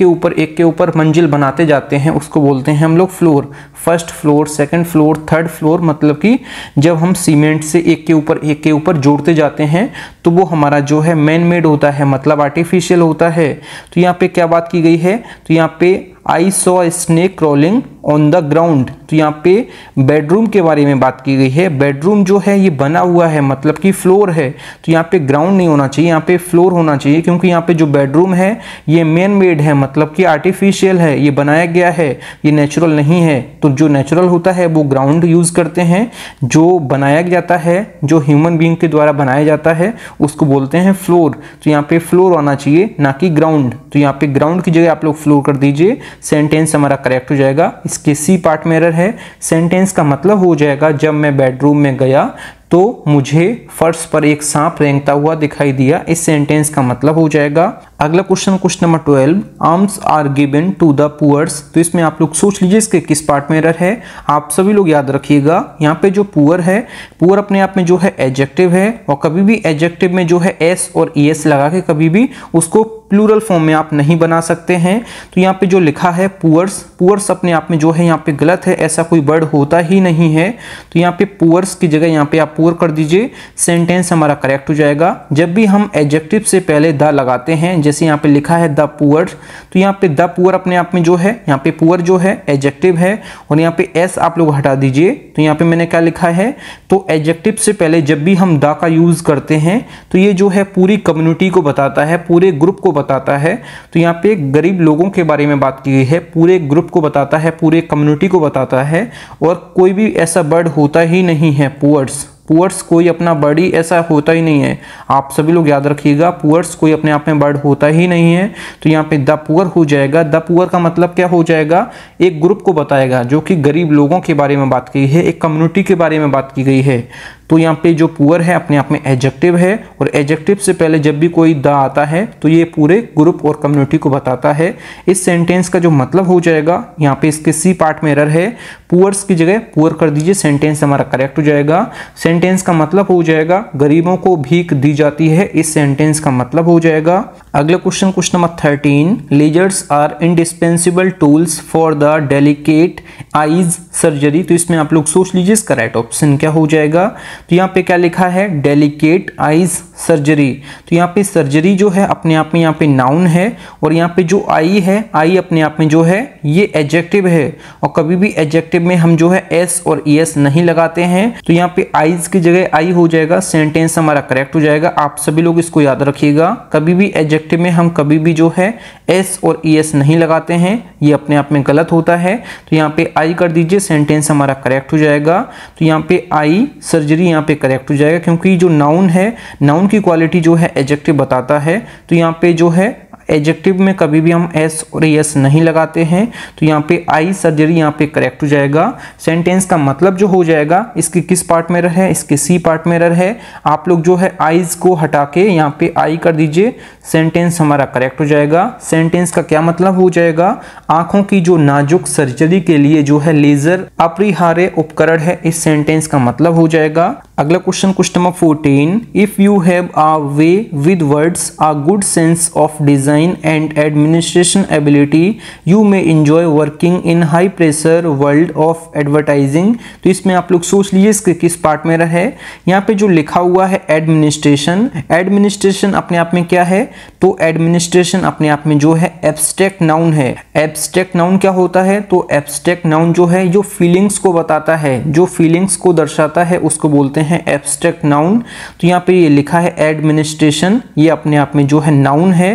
के ऊपर मंजिल बनाते जाते हैं उसको बोलते हैं हम लोग floor. First floor, second floor, third floor, मतलब कि जब हम सीमेंट से एक के ऊपर जोड़ते जाते हैं तो वो हमारा जो है मैन मेड होता है, मतलब आर्टिफिशियल होता है। तो यहाँ पे क्या बात की गई है, तो यहाँ पे I saw snake crawling on the ground. तो यहाँ पे बेडरूम के बारे में बात की गई है। बेडरूम जो है ये बना हुआ है, मतलब कि फ्लोर है। तो यहाँ पे ग्राउंड नहीं होना चाहिए, यहाँ पे फ्लोर होना चाहिए, क्योंकि यहाँ पे जो बेडरूम है ये मैन मेड है, मतलब कि आर्टिफिशियल है, ये बनाया गया है, ये नेचुरल नहीं है। तो जो नेचुरल होता है वो ग्राउंड यूज करते हैं, जो बनाया जाता है, जो ह्यूमन बीइंग के द्वारा बनाया जाता है उसको बोलते हैं फ्लोर। तो यहाँ पे फ्लोर आना चाहिए, ना कि ग्राउंड। तो यहाँ पे ग्राउंड की जगह आप लोग फ्लोर कर दीजिए, सेंटेंस हमारा करेक्ट हो जाएगा। इसके सी पार्ट में एरर है, सेंटेंस का मतलब हो जाएगा जब मैं बेडरूम में गया तो मुझे फर्श पर एक सांप रेंगता हुआ दिखाई दिया। इस सेंटेंस का मतलब हो जाएगा। अगला question number 12, arms are given to the poors. तो इसमें आप लोग सोच लीजिए इसके किस पार्ट में एरर है। आप सभी लोग याद रखिएगा, यहाँ पे जो पुअर है, पुअर अपने आप में जो है एडजेक्टिव है, और कभी भी एडजेक्टिव में जो है एस और ईएस लगा के कभी भी उसको प्लूरल फॉर्म में आप नहीं बना सकते हैं। तो यहाँ पे जो लिखा है पुअर्स, पुअर्स अपने आप में जो है यहाँ पे गलत है, ऐसा कोई वर्ड होता ही नहीं है। तो यहाँ पे पुअर्स की जगह यहाँ पे आप पुअर कर दीजिए, सेंटेंस हमारा करेक्ट हो जाएगा। जब भी हम एडजेक्टिव से पहले द लगाते हैं, जैसे यहाँ पे लिखा है द पुअर, तो यहाँ पे द पुअर अपने आप में जो है, यहाँ पे पुअर जो है एडजेक्टिव है, और यहाँ पे एस आप लोग हटा दीजिए। तो यहाँ पे मैंने क्या लिखा है, तो एडजेक्टिव से पहले जब भी हम द का यूज करते हैं तो ये जो है पूरी कम्युनिटी को बताता है, पूरे ग्रुप को बताता है। तो यहाँ पे गरीब लोगों के बारे में बात की गई है, पूरे ग्रुप को बताता है, पूरे कम्युनिटी को बताता है। और कोई भी ऐसा वर्ड होता ही नहीं है पुअर्स, पुअर्स कोई अपना वर्ड ही ऐसा होता ही नहीं है। आप सभी लोग याद रखिएगा, पुअर्स कोई अपने आप में वर्ड होता ही नहीं है। तो यहाँ पे द पुअर हो जाएगा। द पुअर का मतलब क्या हो जाएगा, एक ग्रुप को बताएगा जो कि गरीब लोगों के बारे में बात की है, एक कम्युनिटी के बारे में बात की गई है। तो यहाँ पे जो पुअर है अपने आप में एडजेक्टिव है, और एडजेक्टिव से पहले जब भी कोई द आता है तो ये पूरे ग्रुप और कम्युनिटी को बताता है। इस सेंटेंस का जो मतलब हो जाएगा, यहाँ पे इसके सी पार्ट में एरर है, पुअर्स की जगह पुअर कर दीजिए, सेंटेंस हमारा करेक्ट हो जाएगा। सेंटेंस का मतलब हो जाएगा गरीबों को भीख दी जाती है, इस सेंटेंस का मतलब हो जाएगा। अगला question number 13, lasers are indispensable tools for the delicate eyes surgery. तो इसमें आप लोग सोच लीजिए इसका राइट ऑप्शन क्या हो जाएगा। तो यहाँ पे क्या लिखा है, डेलिकेट आईज सर्जरी। तो यहाँ पे सर्जरी जो है अपने आप में यहाँ पे नाउन है, और यहाँ पे जो आई है, आई अपने आप में जो है ये एडजेक्टिव है, और कभी भी एडजेक्टिव में हम जो है एस और ईएस नहीं लगाते हैं। तो यहाँ पे आईज की जगह आई हो जाएगा, सेंटेंस हमारा करेक्ट हो जाएगा। आप सभी लोग इसको याद रखिएगा, कभी भी एडजेक्टिव एडजेक्टिव में हम कभी भी जो है एस और ईएस नहीं लगाते हैं, ये अपने आप में गलत होता है। तो यहाँ पे आई कर दीजिए, सेंटेंस हमारा करेक्ट हो जाएगा। तो यहाँ पे आई सर्जरी यहाँ पे करेक्ट हो जाएगा, क्योंकि जो नाउन है, नाउन की क्वालिटी जो है एडजेक्टिव बताता है। तो यहाँ पे जो है एडजेक्टिव में कभी भी हम एस और एस नहीं लगाते हैं। तो यहाँ पे आई सर्जरी यहाँ पे करेक्ट हो जाएगा। सेंटेंस का मतलब जो हो जाएगा, इसके किस पार्ट में एरर है, इसके सी पार्ट में एरर है। आप लोग जो है आईज को हटा के यहाँ पे आई कर दीजिए, सेंटेंस हमारा करेक्ट हो जाएगा। सेंटेंस का क्या मतलब हो जाएगा, आंखों की जो नाजुक सर्जरी के लिए जो है लेजर अपरिहार्य उपकरण है, इस सेंटेंस का मतलब हो जाएगा। अगला question, question number 14, if you have a way with words, a good sense of design and administration ability, you may enjoy working in high pressure world of advertising। तो इसमें आप लोग सोच लीजिए इसके किस पार्ट में रहे। यहाँ पे जो लिखा हुआ है एडमिनिस्ट्रेशन, एडमिनिस्ट्रेशन अपने आप में क्या है, तो एडमिनिस्ट्रेशन अपने आप में जो है एब्स्ट्रैक्ट नाउन है। एब्स्ट्रैक्ट नाउन क्या होता है, तो एब्स्ट्रैक्ट नाउन जो है जो फीलिंग्स को बताता है, जो फीलिंग्स को दर्शाता है, उसको बोलते हैं एब्स्ट्रैक्ट नाउन। तो यहाँ पे ये लिखा है एडमिनिस्ट्रेशन, ये अपने आप में जो है नाउन है।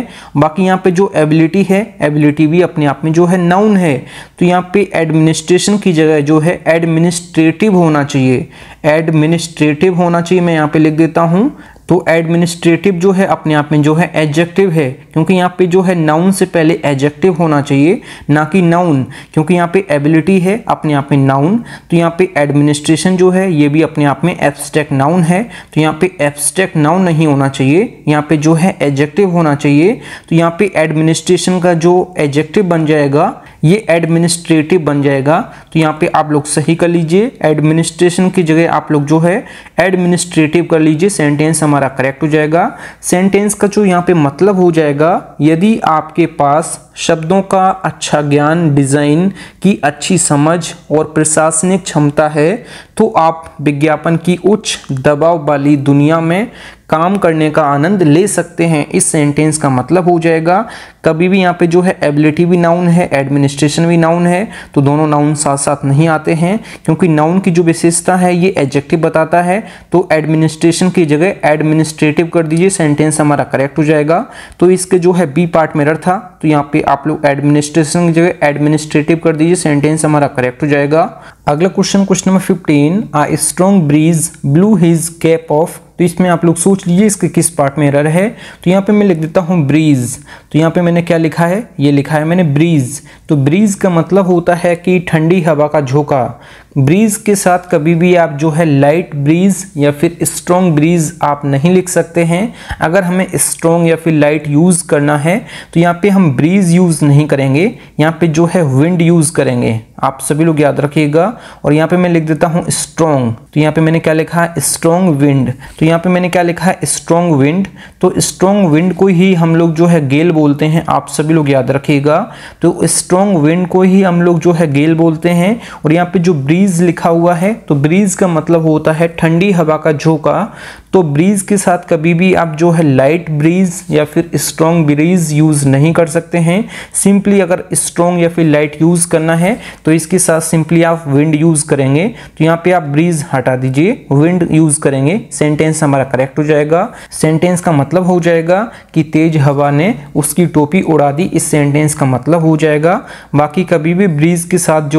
बाकी यहाँ पे जो एबिलिटी है, एबिलिटी भी अपने आप में जो है नाउन है। तो यहाँ पे एडमिनिस्ट्रेशन की जगह जो है एडमिनिस्ट्रेटिव होना चाहिए, एडमिनिस्ट्रेटिव होना चाहिए। मैं यहाँ पे लिख देता हूँ। तो एडमिनिस्ट्रेटिव जो है अपने आप में जो है एडजेक्टिव है, क्योंकि यहाँ पे जो है नाउन से पहले एडजेक्टिव होना चाहिए, ना कि नाउन, क्योंकि यहाँ पे एबिलिटी है अपने आप में नाउन। तो यहाँ पे एडमिनिस्ट्रेशन जो है ये भी अपने आप में एब्स्ट्रैक्ट नाउन है। तो यहाँ पे एब्स्ट्रैक्ट नाउन नहीं होना चाहिए, यहाँ पे जो है एडजेक्टिव होना चाहिए। तो यहाँ पे एडमिनिस्ट्रेशन का जो एडजेक्टिव बन जाएगा ये एडमिनिस्ट्रेटिव बन जाएगा। तो यहाँ पे आप लोग सही कर लीजिए, एडमिनिस्ट्रेशन की जगह आप लोग जो है एडमिनिस्ट्रेटिव कर लीजिए, सेंटेंस हमारा करेक्ट हो जाएगा। सेंटेंस का जो यहाँ पे मतलब हो जाएगा, यदि आपके पास शब्दों का अच्छा ज्ञान, डिजाइन की अच्छी समझ और प्रशासनिक क्षमता है, तो आप विज्ञापन की उच्च दबाव वाली दुनिया में काम करने का आनंद ले सकते हैं। इस सेंटेंस का मतलब हो जाएगा, कभी भी यहाँ पे जो है एबिलिटी भी नाउन है, एडमिनिस्ट्रेशन भी नाउन है, तो दोनों नाउन साथ साथ नहीं आते हैं, क्योंकि नाउन की जो विशेषता है ये एडजेक्टिव बताता है। तो एडमिनिस्ट्रेशन की जगह एडमिनिस्ट्रेटिव कर दीजिए, सेंटेंस हमारा करेक्ट हो जाएगा। तो इसके जो है बी पार्ट में एरर था, तो यहाँ पे आप लोग एडमिनिस्ट्रेशन की जगह एडमिनिस्ट्रेटिव कर दीजिए, सेंटेंस हमारा करेक्ट हो जाएगा। अगला question, question number 15, a strong breeze blew his cap off. तो इसमें आप लोग सोच लीजिए इसके किस पार्ट में एरर है। तो यहाँ पे मैं लिख देता हूँ ब्रीज। तो यहाँ पे मैंने क्या लिखा है, ये लिखा है मैंने ब्रीज। तो ब्रीज का मतलब होता है कि ठंडी हवा का झोंका। ब्रीज के साथ कभी भी आप जो है लाइट ब्रीज या फिर स्ट्रॉन्ग ब्रीज आप नहीं लिख सकते हैं। अगर हमें स्ट्रॉन्ग या फिर लाइट यूज करना है तो यहाँ पे हम ब्रीज यूज नहीं करेंगे, यहाँ पे जो है विंड यूज करेंगे। आप सभी लोग याद रखिएगा। और यहाँ पे मैं लिख देता हूँ स्ट्रॉन्ग। तो यहाँ पे मैंने क्या लिखा है, स्ट्रॉन्ग विंड। तो यहाँ पे मैंने क्या लिखा है, स्ट्रॉन्ग विंड। तो स्ट्रॉन्ग विंड को ही हम लोग जो है गेल बोलते हैं, आप सभी लोग याद रखिएगा। तो स्ट्रॉन्ग विंड को ही हम लोग जो है गेल बोलते हैं। और यहाँ पे जो ब्रीज लिखा हुआ है, तो ब्रीज का मतलब होता है ठंडी हवा का झोंका। तो ब्रीज के साथ कभी भी आप जो है लाइट ब्रीज या फिर स्ट्रॉन्ग ब्रीज यूज नहीं कर सकते हैं। सिंपली अगर स्ट्रॉन्ग या फिर लाइट यूज करना है तो इसके साथ सिंपली आप विंड यूज करेंगे। तो यहाँ पे आप ब्रीज हटा दीजिए, विंड यूज करेंगे, सेंटेंस हमारा करेक्ट हो जाएगा। सेंटेंस का मतलब हो जाएगा कि तेज हवा ने उसकी टोपी उड़ा दी, इस सेंटेंस का मतलब हो जाएगा। बाकी कभी भी ब्रीज के साथ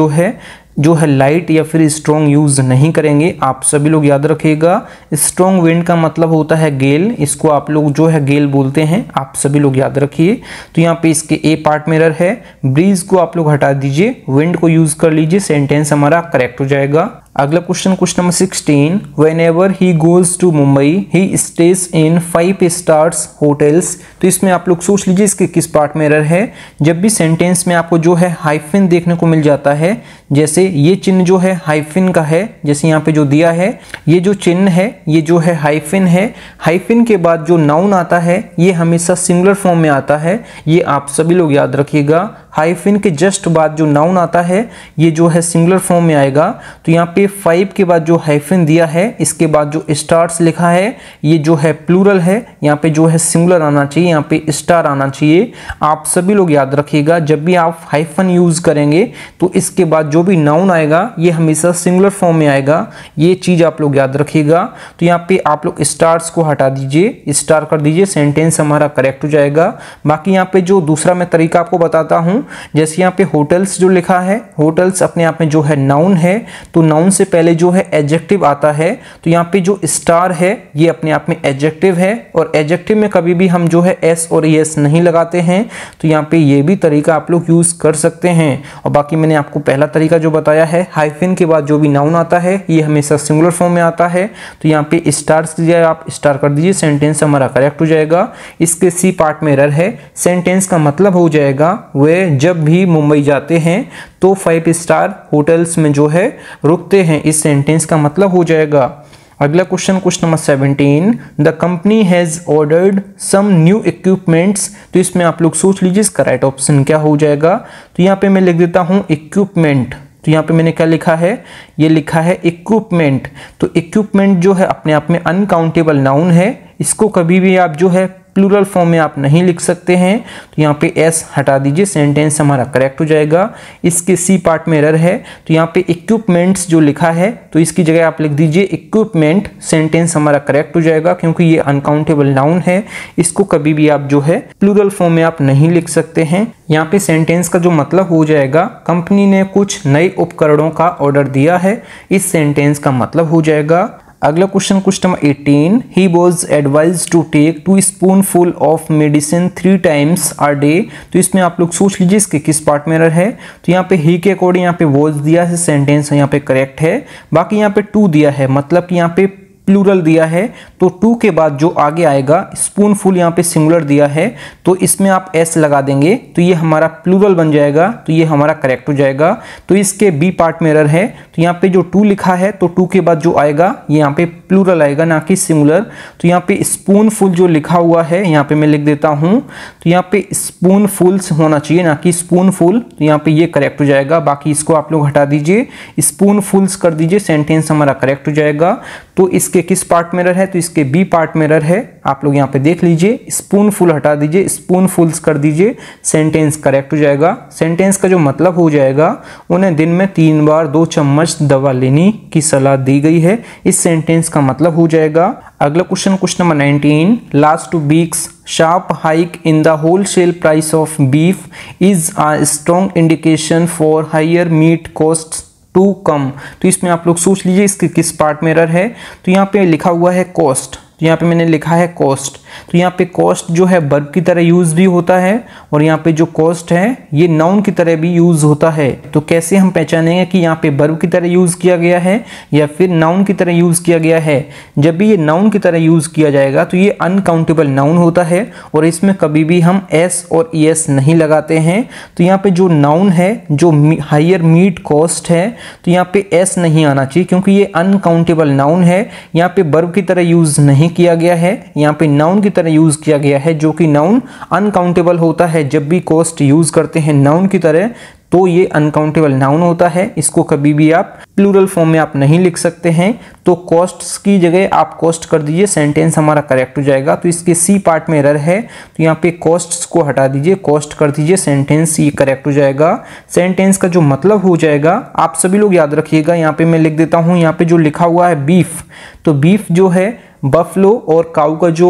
जो है लाइट या फिर स्ट्रॉन्ग यूज नहीं करेंगे, आप सभी लोग याद रखिएगा। स्ट्रॉन्ग विंड का मतलब होता है गेल, इसको आप लोग जो है गेल बोलते हैं, आप सभी लोग याद रखिए। तो यहाँ पे इसके ए पार्ट में एरर है, ब्रीज को आप लोग हटा दीजिए, विंड को यूज कर लीजिए, सेंटेंस हमारा करेक्ट हो जाएगा। अगला question, question number 16, whenever he goes to Mumbai he stays in 5 stars hotels. तो इसमें आप लोग सोच लीजिए इसके किस पार्ट में एरर है। जब भी सेंटेंस में आपको जो है हाइफन देखने को मिल जाता है, जैसे ये चिन्ह जो है हाइफन का है, जैसे यहाँ पे जो दिया है ये जो चिन्ह है ये जो है हाइफन है। हाइफन के बाद जो नाउन आता है ये हमेशा सिंगुलर फॉर्म में आता है, ये आप सभी लोग याद रखिएगा। हाइफिन के जस्ट बाद जो नाउन आता है ये जो है सिंगुलर फॉर्म में आएगा। तो यहाँ पे 5 के बाद जो हाइफिन दिया है, इसके बाद जो स्टार्स लिखा है ये जो है प्लूरल है, यहाँ पे जो है सिंगुलर आना चाहिए, यहाँ पे स्टार आना चाहिए। आप सभी लोग याद रखिएगा जब भी आप हाइफन यूज करेंगे तो इसके बाद जो भी नाउन आएगा ये हमेशा सिंगुलर फॉर्म में आएगा, ये चीज आप लोग याद रखिएगा। तो यहाँ पे आप लोग स्टार्स को हटा दीजिए, स्टार कर दीजिए, सेंटेंस हमारा करेक्ट हो जाएगा। बाकी यहाँ पे जो दूसरा मैं तरीका आपको बताता हूँ, जैसे यहाँ पे होटल्स जो लिखा है, होटल्स अपने आप में जो है नाउन है, तो नाउन से पहले जो है एडजेक्टिव आता है, तो यहाँ पे जो स्टार है ये अपने आप में एडजेक्टिव है, और एडजेक्टिव में कभी भी हम जो है एस और एस नहीं लगाते हैं। तो यहाँ पे ये भी तरीका आप लोग यूज कर सकते हैं। और बाकी मैंने आपको पहला तरीका जो बताया है, हाइफिन के बाद जो भी नाउन आता है ये हमेशा सिंगुलर फॉर्म में आता है, तो यहाँ पे स्टार्स दीजिए, आप स्टार कर दीजिए, सेंटेंस हमारा करेक्ट हो जाएगा। इसके सी पार्ट में एरर है, सेंटेंस का मतलब हो जाएगा वे जब भी मुंबई जाते हैं तो 5 स्टार होटल्स में जो है रुकते हैं, इस सेंटेंस का मतलब हो जाएगा। अगला question number 17, the company has ordered some new equipments. तो इसमें आप लोग सोच लीजिए इसका राइट ऑप्शन क्या हो जाएगा। तो यहाँ पे मैं लिख देता हूँ इक्विपमेंट। तो यहाँ पे मैंने क्या लिखा है, ये लिखा है इक्विपमेंट। तो इक्विपमेंट जो है अपने आप में अनकाउंटेबल नाउन है, इसको कभी भी आप जो है प्लूरल फॉर्म में आप नहीं लिख सकते हैं। तो यहाँ पे एस हटा दीजिए, सेंटेंस हमारा करेक्ट हो जाएगा। इसके सी पार्ट में एरर है, तो यहाँ पे इक्विपमेंट्स जो लिखा है तो इसकी जगह आप लिख दीजिए इक्विपमेंट, सेंटेंस हमारा करेक्ट हो जाएगा, क्योंकि ये अनकाउंटेबल नाउन है, इसको कभी भी आप जो है प्लूरल फॉर्म में आप नहीं लिख सकते हैं। यहाँ पे सेंटेंस का जो मतलब हो जाएगा, कंपनी ने कुछ नए उपकरणों का ऑर्डर दिया है, इस सेंटेंस का मतलब हो जाएगा। अगला question number 18, he was advise to take 2 spoonful of medicine 3 times a day. तो इसमें आप लोग सोच लीजिए इसके किस पार्ट में एरर है। तो यहाँ पे ही के अकॉर्डिंग यहाँ पे वॉज दिया है, सेंटेंस यहाँ पे करेक्ट है। बाकी यहाँ पे 2 दिया है, मतलब कि यहाँ पे प्लूरल दिया है, तो 2 के बाद जो आगे आएगा स्पूनफुल यहाँ पे सिंगुलर दिया है, तो इसमें आप एस लगा देंगे तो ये हमारा प्लूरल बन जाएगा, तो ये हमारा करेक्ट हो जाएगा। तो इसके बी पार्ट में एरर है, तो यहाँ पे जो 2 लिखा है तो 2 के बाद जो आएगा ये यहाँ पे प्लूरल आएगा ना कि सिंगुलर। तो यहाँ पे स्पूनफुल जो लिखा हुआ है यहाँ पे मैं लिख देता हूँ, तो यहाँ पे स्पूनफुल्स होना चाहिए ना कि स्पूनफुल, तो यहाँ पे ये करेक्ट हो जाएगा। बाकी इसको आप लोग हटा दीजिए, स्पूनफुल्स कर दीजिए, सेंटेंस हमारा करेक्ट हो जाएगा। तो इसके किस पार्ट में एरर है, तो इसके बी पार्ट में एरर है, आप लोग यहाँ पे देख लीजिए, स्पूनफुल हटा दीजिए, स्पूनफुल्स कर दीजिए, सेंटेंस करेक्ट हो जाएगा। सेंटेंस का जो मतलब हो जाएगा, उन्हें दिन में 3 बार 2 चम्मच दवा लेने की सलाह दी गई है, इस सेंटेंस का मतलब हो जाएगा। अगला question number 19, last 2 weeks sharp hike in the wholesale price of beef is a strong indication for higher meat costs to come। तो इसमें आप लोग सोच लीजिए इसके किस पार्ट में एरर है। तो यहाँ पे लिखा हुआ है कॉस्ट, तो यहाँ पे मैंने लिखा है कॉस्ट, तो यहाँ पे कॉस्ट जो है वर्ब की तरह यूज भी होता है, और यहाँ पे जो कॉस्ट है ये नाउन की तरह भी यूज होता है। तो कैसे हम पहचानेंगे कि यहाँ पे वर्ब की तरह यूज किया गया है या फिर नाउन की तरह यूज किया गया है। जब भी ये नाउन की तरह यूज किया जाएगा तो ये अनकाउंटेबल नाउन होता है, और इसमें कभी भी हम एस और एस नहीं लगाते हैं। तो यहाँ पे जो नाउन है, जो हायर मीट कॉस्ट है, तो यहाँ पे एस नहीं आना चाहिए, क्योंकि ये अनकाउंटेबल नाउन है, यहाँ पे वर्ब की तरह यूज नहीं किया गया है, यहाँ पे नाउन की तरह यूज किया गया है, जो कि नाउन अनकाउंटेबल होता है। जब भी कॉस्ट यूज करते हैं नाउन की तरह तो ये अनकाउंटेबल नाउन होता है, इसको कभी भी आप प्लूरल फॉर्म में आप नहीं लिख सकते हैं। तो कॉस्ट्स की जगह आप कॉस्ट कर दीजिए, सेंटेंस हमारा करेक्ट हो जाएगा। तो इसके सी पार्ट में एरर है, तो यहाँ पे कॉस्ट्स को हटा दीजिए, कॉस्ट कर दीजिए, सेंटेंस ये करेक्ट हो जाएगा। सेंटेंस का जो मतलब हो जाएगा आप सभी लोग याद रखिएगा, यहाँ पे मैं लिख देता हूँ, यहाँ पे जो लिखा हुआ है बीफ, तो बीफ जो है बफलो और काऊ का जो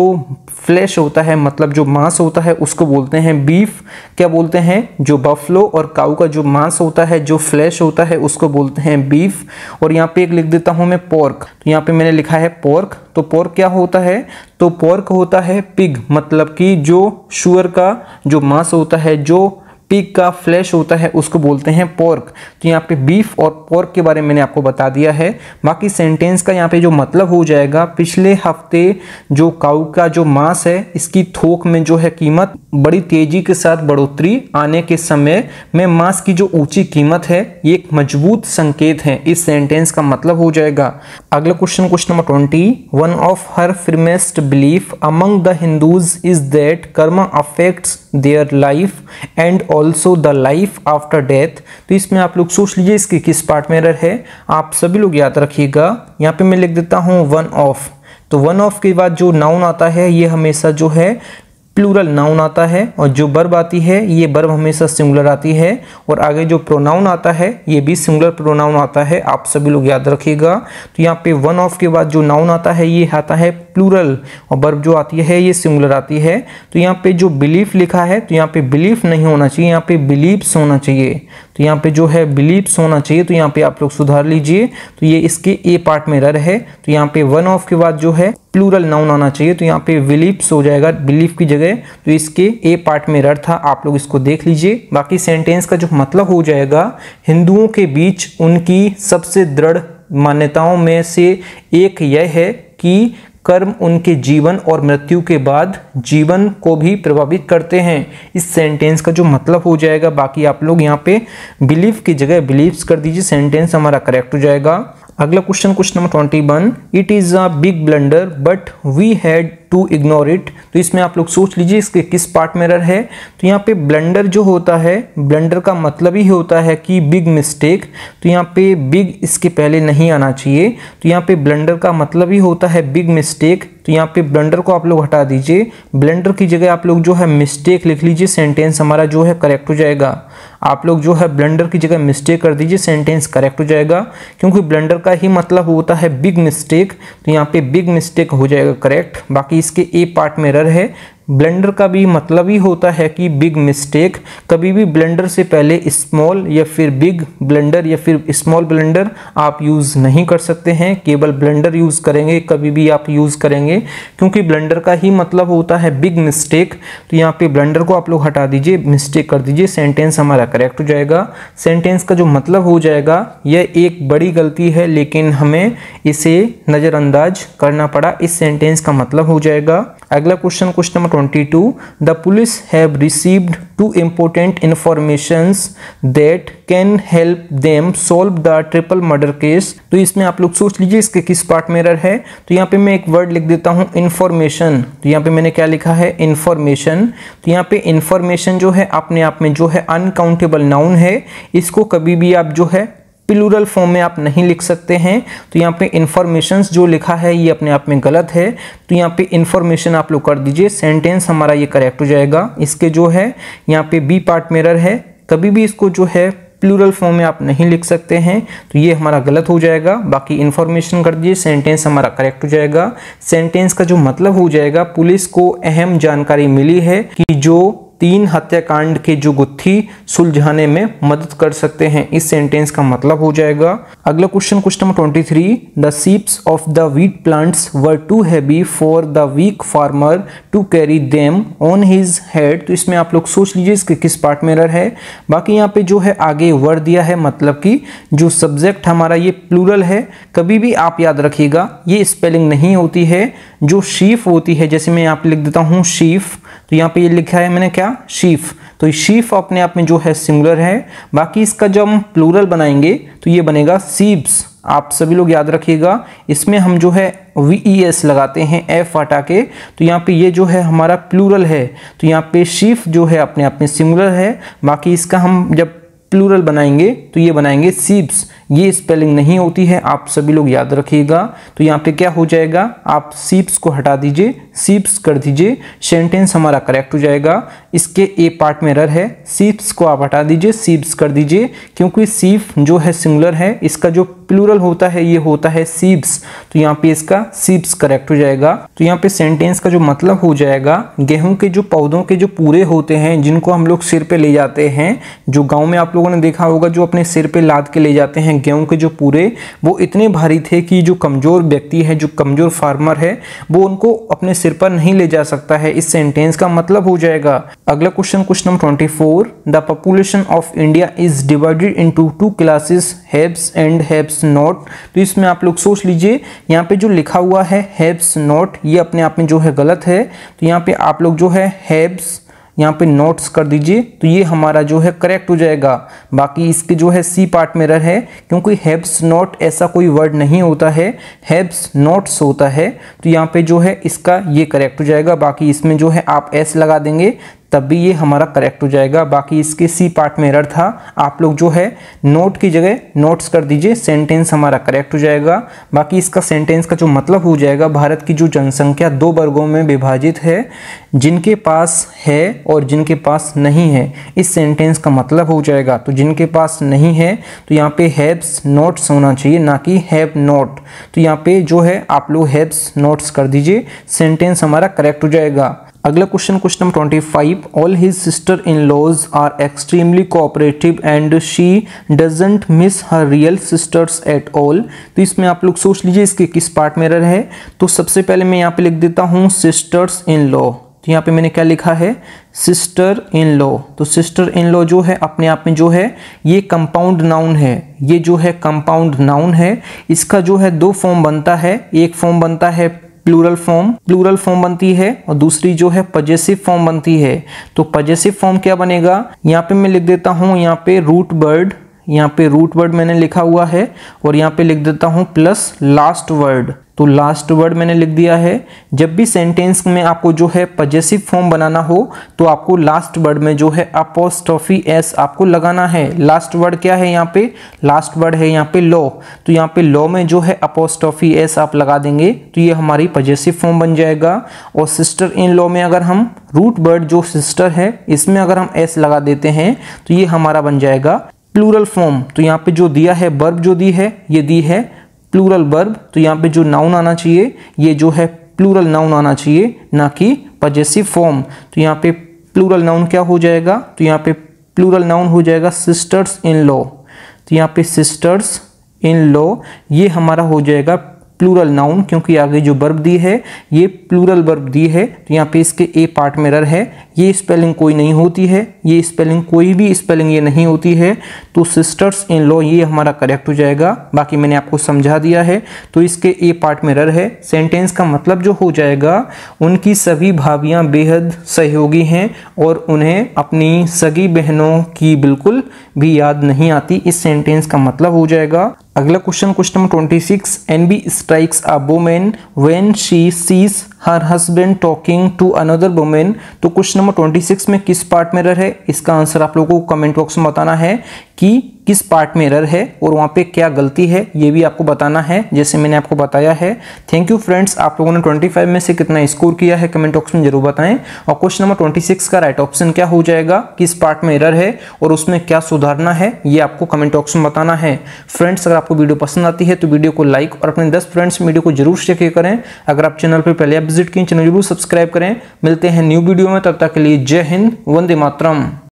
फ्लैश होता है, मतलब जो मांस होता है, उसको बोलते हैं बीफ। क्या बोलते हैं, जो बफलो और काऊ का जो मांस होता है, जो फ्लैश होता है, उसको बोलते हैं बीफ। और यहाँ पे एक लिख देता हूँ मैं पोर्क, तो यहाँ पे मैंने लिखा है पोर्क। तो पोर्क क्या होता है, तो पोर्क होता है पिग, मतलब कि जो शुअर का जो मांस होता है, जो पिग का फ्लैश होता है, उसको बोलते हैं पोर्क। तो यहाँ पे बीफ और पोर्क के बारे में मैंने आपको बता दिया है। बाकी सेंटेंस का यहाँ पे जो मतलब हो जाएगा, पिछले हफ्ते जो काऊ का जो मांस है, इसकी थोक में जो है कीमत बड़ी तेजी के साथ बढ़ोतरी आने के समय में मांस की जो ऊंची कीमत है, ये एक मजबूत संकेत है, इस सेंटेंस का मतलब हो जाएगा। अगला question number 20, one of her firmest belief among the Hindus is that karma affects their life and also the life after death. तो इसमें आप लोग सोच लीजिए इसके किस पार्ट में एरर है, आप सभी लोग याद रखिएगा। यहाँ पे मैं लिख देता हूँ वन ऑफ। तो वन ऑफ के बाद जो नाउन आता है ये हमेशा जो है प्लूरल नाउन आता है, और जो वर्ब आती है ये वर्ब हमेशा सिंगुलर आती है, और आगे जो प्रोनाउन आता है ये भी सिंगुलर प्रोनाउन आता है, आप सभी लोग याद रखिएगा। तो यहाँ पे वन ऑफ के बाद जो नाउन आता है ये आता है प्लूरल, और वर्ब जो आती है ये सिंगुलर आती है। तो यहाँ पे जो बिलीफ लिखा है तो यहाँ पे बिलीफ नहीं होना चाहिए, यहाँ पे बिलीव्स होना चाहिए। तो यहाँ पे जो है बिलीव्स होना चाहिए, तो यहाँ पे आप लोग सुधार लीजिए। तो ये इसके ए पार्ट में एरर है। तो यहाँ पे वन ऑफ के बाद जो है प्लूरल नाउन आना चाहिए, तो यहाँ पे बिलीव्स हो जाएगा बिलीफ की जगह। तो इसके ए पार्ट में एरर था, आप लोग इसको देख लीजिए। बाकी सेंटेंस का जो मतलब हो जाएगा, हिंदुओं के बीच उनकी सबसे दृढ़ मान्यताओं में से एक यह है कि कर्म उनके जीवन और मृत्यु के बाद जीवन को भी प्रभावित करते हैं। इस सेंटेंस का जो मतलब हो जाएगा, बाकी आप लोग यहाँ पे बिलीव की जगह बिलीव्स कर दीजिए, सेंटेंस हमारा करेक्ट हो जाएगा। अगला question number 21, it is a big blunder but we had to ignore it. तो इसमें आप लोग सोच लीजिए इसके किस पार्ट में एरर है। तो यहाँ पे ब्लंडर जो होता है, ब्लंडर का मतलब ही होता है कि बिग मिस्टेक। तो यहाँ पे बिग इसके पहले नहीं आना चाहिए। तो यहाँ पे ब्लंडर का मतलब ही होता है बिग मिस्टेक। तो यहाँ पे ब्लंडर को आप लोग हटा दीजिए, ब्लंडर की जगह आप लोग जो है मिस्टेक लिख लीजिए, सेंटेंस हमारा जो है करेक्ट हो जाएगा। आप लोग जो है ब्लंडर की जगह मिस्टेक कर दीजिए, सेंटेंस करेक्ट हो जाएगा, क्योंकि ब्लंडर का ही मतलब होता है बिग मिस्टेक। तो यहाँ पे बिग मिस्टेक हो जाएगा करेक्ट। बाकी इसके ए पार्ट में एरर है। ब्लंडर का भी मतलब ही होता है कि बिग मिस्टेक। कभी भी ब्लंडर से पहले स्मॉल या फिर बिग ब्लंडर या फिर स्मॉल ब्लंडर आप यूज़ नहीं कर सकते हैं, केवल ब्लंडर यूज़ करेंगे कभी भी आप यूज़ करेंगे, क्योंकि ब्लंडर का ही मतलब होता है बिग मिस्टेक। तो यहाँ पे ब्लंडर को आप लोग हटा दीजिए, मिस्टेक कर दीजिए, सेंटेंस हमारा करेक्ट हो जाएगा। सेंटेंस का जो मतलब हो जाएगा, यह एक बड़ी गलती है लेकिन हमें इसे नज़रअंदाज करना पड़ा, इस सेंटेंस का मतलब हो जाएगा। अगला question number 22, the police have received 2 important informations that can help them solve the triple murder case। तो इसमें आप लोग सोच लीजिए इसके किस पार्ट में एरर है। तो यहाँ पे मैं एक वर्ड लिख देता हूँ इंफॉर्मेशन। तो यहाँ पे मैंने क्या लिखा है, इंफॉर्मेशन। तो यहाँ पे इंफॉर्मेशन जो है अपने आप में जो है अनकाउंटेबल नाउन है, इसको कभी भी आप जो है प्लूरल फॉर्म में आप नहीं लिख सकते हैं। तो यहाँ पे इंफॉर्मेशंस जो लिखा है ये अपने आप में गलत है। तो यहाँ पे इंफॉर्मेशन आप लोग कर दीजिए, सेंटेंस हमारा ये करेक्ट हो जाएगा। इसके जो है यहाँ पे बी पार्ट में एरर है, कभी भी इसको जो है प्लूरल फॉर्म में आप नहीं लिख सकते हैं, तो ये हमारा गलत हो जाएगा। बाकी इंफॉर्मेशन कर दीजिए, सेंटेंस हमारा करेक्ट हो जाएगा। सेंटेंस का जो मतलब हो जाएगा, पुलिस को अहम जानकारी मिली है कि जो 3 हत्याकांड के जो गुत्थी सुलझाने में मदद कर सकते हैं, इस सेंटेंस का मतलब हो जाएगा। अगला question number 23, the seeps of the wheat plants were too heavy for the weak farmer to carry them on his head. तो इसमें आप लोग सोच लीजिए इसके किस पार्ट में एरर है। बाकी यहाँ पे जो है आगे वर्ड दिया है, मतलब कि जो सब्जेक्ट हमारा ये प्लूरल है। कभी भी आप याद रखिएगा ये स्पेलिंग नहीं होती है, जो शीफ होती है, जैसे मैं यहाँ पे लिख देता हूँ शीफ, तो यहाँ पे ये लिखा है मैंने क्या, शीफ। तो शीफ अपने आप में जो है सिंगुलर है। बाकी इसका जब हम प्लूरल बनाएंगे तो ये बनेगा सीप्स। आप सभी लोग याद रखिएगा, इसमें हम जो है VES लगाते हैं एफ हटा के। तो यहाँ पे ये जो है हमारा प्लूरल है, तो यहाँ पे शीफ जो है अपने आप में सिंगुलर है। बाकी इसका हम जब प्लूरल बनाएंगे तो ये बनाएंगे सीप्स, ये स्पेलिंग नहीं होती है, आप सभी लोग याद रखिएगा। तो यहाँ पे क्या हो जाएगा, आप सीप्स को हटा दीजिए, सीप्स कर दीजिए, सेंटेंस हमारा करेक्ट हो जाएगा। इसके ए पार्ट में एरर है, सीप्स को आप हटा दीजिए, सीप्स कर दीजिए, क्योंकि सीप जो है सिंगुलर है, इसका जो प्लूरल होता है ये होता है सीप्स। तो यहाँ पे इसका सीप्स करेक्ट हो जाएगा। तो यहाँ पे सेंटेंस का जो मतलब हो जाएगा, गेहूं के जो पौधों के जो पूरे होते हैं, जिनको हम लोग सिर पे ले जाते हैं, जो गाँव में आप लोगों ने देखा होगा, जो अपने सिर पे लाद के ले जाते हैं गेहूं के जो पूरे, वो इतने भारी थे कि जो कमजोर व्यक्ति है, जो कमजोर फार्मर है, वो उनको अपने सिर पर नहीं ले जा सकता है। इस सेंटेंस का मतलब हो जाएगा। अगला question number 24, the population of India is divided into 2 classes, haves and haves not. तो इसमें आप लोग सोच लीजिए, यहाँ पे जो लिखा हुआ है हैव्स नॉट, ये अपने आप में जो है गलत है। तो यहाँ पे आप लोग जो है हैव्स यहाँ पे नोट्स कर दीजिए, तो ये हमारा जो है करेक्ट हो जाएगा। बाकी इसके जो है सी पार्ट में एरर है, क्योंकि हैव्स नॉट ऐसा कोई वर्ड नहीं होता है, हैव्स नॉट्स होता है। तो यहाँ पे जो है इसका ये करेक्ट हो जाएगा। बाकी इसमें जो है आप एस लगा देंगे, तब भी ये हमारा करेक्ट हो जाएगा। बाकी इसके सी पार्ट में एरर था, आप लोग जो है नोट की जगह नोट्स कर दीजिए, सेंटेंस हमारा करेक्ट हो जाएगा। बाकी इसका सेंटेंस का जो मतलब हो जाएगा, भारत की जो जनसंख्या 2 वर्गों में विभाजित है, जिनके पास है और जिनके पास नहीं है, इस सेंटेंस का मतलब हो जाएगा। तो जिनके पास नहीं है तो यहाँ पे हैव्स नोट्स होना चाहिए, ना कि हैव नोट। तो यहाँ पे जो है आप लोग हैव्स नोट्स कर दीजिए, सेंटेंस हमारा करेक्ट हो जाएगा। अगला question number 25, all his sister in laws are extremely cooperative and she doesn't miss her real sisters at all. तो इसमें आप लोग सोच लीजिए इसके किस पार्ट में एरर है। तो सबसे पहले मैं यहाँ पे लिख देता हूँ सिस्टर्स इन लॉ। तो यहाँ पे मैंने क्या लिखा है, सिस्टर इन लॉ। तो सिस्टर इन लॉ जो है अपने आप में जो है ये कंपाउंड नाउन है, ये जो है कंपाउंड नाउन है। इसका जो है 2 फॉर्म बनता है, एक फॉर्म बनता है प्लूरल फॉर्म बनती है, और दूसरी जो है पजेसिव फॉर्म बनती है। तो पजेसिव फॉर्म क्या बनेगा, यहाँ पे मैं लिख देता हूँ, यहाँ पे रूट वर्ड, यहाँ पे रूट वर्ड मैंने लिखा हुआ है, और यहाँ पे लिख देता हूँ प्लस लास्ट वर्ड। तो लास्ट वर्ड मैंने लिख दिया है। जब भी सेंटेंस में आपको जो है पजेसिव फॉर्म बनाना हो तो आपको लास्ट वर्ड में जो है अपोस्ट्रोफी एस आपको लगाना है। लास्ट वर्ड क्या है यहाँ पे, लास्ट वर्ड है यहाँ पे लॉ। तो यहाँ पे लॉ में जो है अपोस्ट्रोफी एस आप लगा देंगे तो ये हमारी पजेसिव फॉर्म बन जाएगा। और सिस्टर इन लॉ में अगर हम रूट वर्ड जो सिस्टर है इसमें अगर हम एस लगा देते हैं तो ये हमारा बन जाएगा प्लूरल फॉर्म। तो यहाँ पे जो दिया है वर्ब जो दी है, ये दी है प्लूरल वर्ब। तो यहाँ पे जो नाउन आना चाहिए ये जो है प्लूरल नाउन आना चाहिए, ना कि पजेसिव फॉर्म। तो यहाँ पे प्लूरल नाउन क्या हो जाएगा, तो यहाँ पे प्लूरल नाउन हो जाएगा सिस्टर्स इन लॉ। तो यहाँ पे सिस्टर्स इन लॉ ये हमारा हो जाएगा प्लूरल नाउन, क्योंकि आगे जो वर्ब दी है ये प्लूरल वर्ब दी है। तो यहाँ पे इसके ए पार्ट में एरर है, ये स्पेलिंग कोई नहीं होती है, ये स्पेलिंग कोई भी स्पेलिंग ये नहीं होती है। तो सिस्टर्स इन लॉ ये हमारा करेक्ट हो जाएगा। बाकी मैंने आपको समझा दिया है। तो इसके ए पार्ट में एरर है। सेंटेंस का मतलब जो हो जाएगा, उनकी सभी भाभियाँ बेहद सहयोगी हैं और उन्हें अपनी सगी बहनों की बिल्कुल भी याद नहीं आती, इस सेंटेंस का मतलब हो जाएगा। अगला question number 26, envy strikes a woman when she sees her husband talking to another women. तो क्वेश्चन नंबर 26 में किस पार्ट में एरर है, इसका आंसर आप लोगों को कमेंट बॉक्स में बताना है कि किस पार्ट में एरर है और वहाँ पे क्या गलती है, ये भी आपको बताना है जैसे मैंने आपको बताया है। थैंक यू फ्रेंड्स, आप लोगों ने 25 में से कितना स्कोर किया है कमेंट बॉक्स में जरूर बताएं। और क्वेश्चन नंबर 26 का राइट ऑप्शन क्या हो जाएगा, किस पार्ट में एरर है और उसमें क्या सुधारना है, ये आपको कमेंट बॉक्स में बताना है। फ्रेंड्स, अगर आपको वीडियो पसंद आती है तो वीडियो को लाइक और अपने 10 फ्रेंड्स वीडियो को जरूर शेयर करें। अगर आप चैनल पर पहले विजिट किए, चैनल जरूर सब्सक्राइब करें। मिलते हैं न्यू वीडियो में, तब तक के लिए जय हिंद, वंदे मातरम।